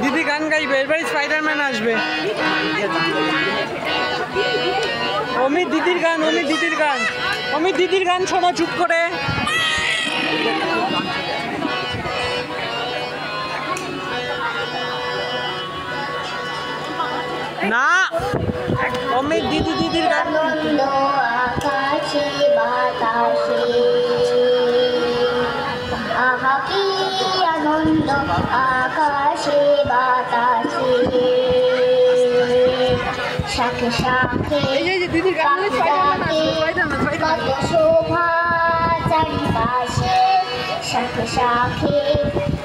দিদি গান গাইবে, এরপরে স্পাইডারম্যান আসবে। অমিত দিদির গান, অমিত দিদির গান, অমিত দিদির গান শোনো চুপ করে। না অমিত দিদির গান। আকাশে বাতাসে আহা কি আনন্দ, আকাশে বাতাসে শাখে শাখে কত শোভা চারিপাশে, শাখে শাখে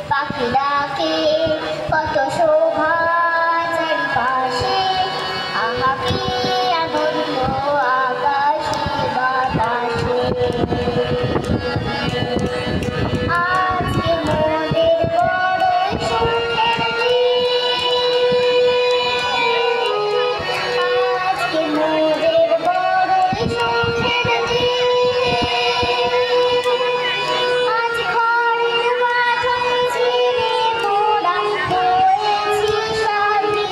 পাখি ডাকে কত শোভা চারিপাশে, আহা কি আনন্দ আকাশে বাতাসে। আজকে মোদের বড়ই সুখের দিন, আজকে মোদের বড়ই সুখের দিন। আজ ঘরের বাঁধন ছিঁড়ে মোরা হয়েছি স্বাধীন,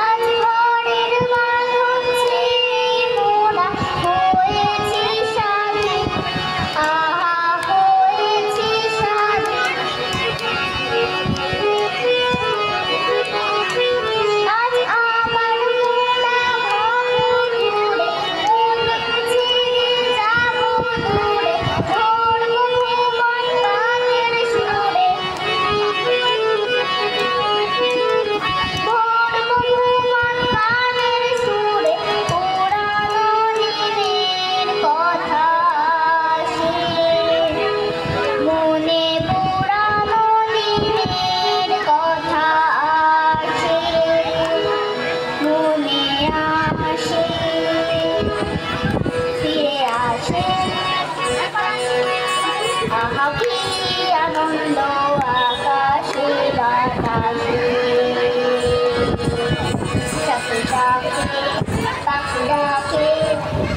আজ ঘরের বাঁধন ছিঁড়ে মোরা হয়েছি স্বাধীন, আহা হয়েছি স্বাধীন। আজ আমার মোরা ভব ঘুরে মন ছেড়ে যাব দূরে, ধরব ভুবন গানের সুরে, ধরব ভুবন গানের সুরে, পুরানো দিনের কথা আসে মনে, পুরানো দিনের কথা আসে মনে, আসে ফিরে আসে, আহা কি আনন্দ আকাশে বাতাসে শাখে শাখে পাখি ডাকে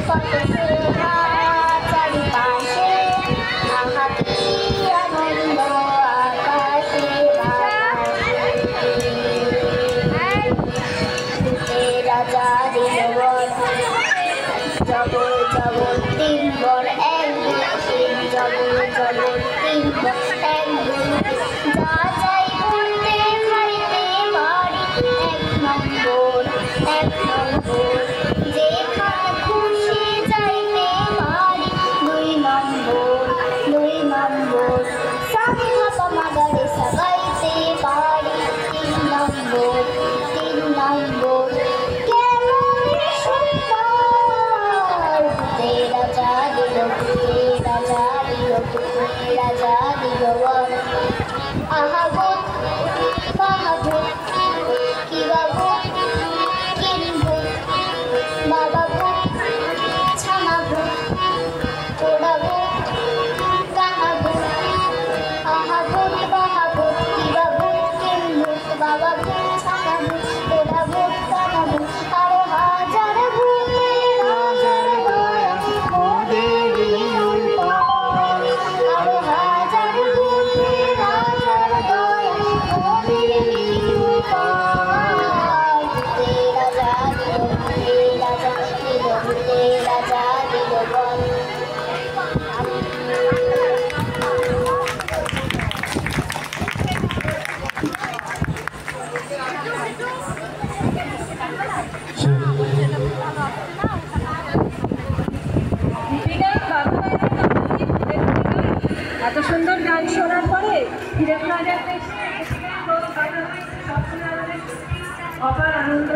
কত শোভা চারিপাশে, আহা কি আনন্দ আকাশে বাতাসে। রাজা দিল বর জবর জবর তিন বর এক দুই তিন, জবর জবর তিন বর এক দুই তিন, যা চাই করতে খাইতে পারি এক নম্বর, এক নম্বর, যেখানে খুশি যাইতে পারি দুই নম্বর, দুই নম্বর, সাধা মাগারে সাগাইতে পারি তিন নম্বর, তিন নম্বর। কেমন সুন্দর রাজা দিল, রাজা দিল, রাজা দিল বর, আহা ভূত মহাভূত কি বাভূত কিনভূত, বাবা ভূত ছানা ভূত ওরা ভূত কানা ভূত, আহা ভূত মহাভূত কি বাভূত কিনভূত, বাবা ভূত ছানা ভূত ওরা ভূত কানা ভূত, আরো হাজার ভূতের হাজার দয়া মোদের পায়, আরো হাজার ভূতের হাজার দয়া মোদের পায়। রাজা দিল, রাজা দিল, রাজা দিল বল। এত সুন্দর গান শোনার পরে ফিরে প্লাজাতে অপার আনন্দ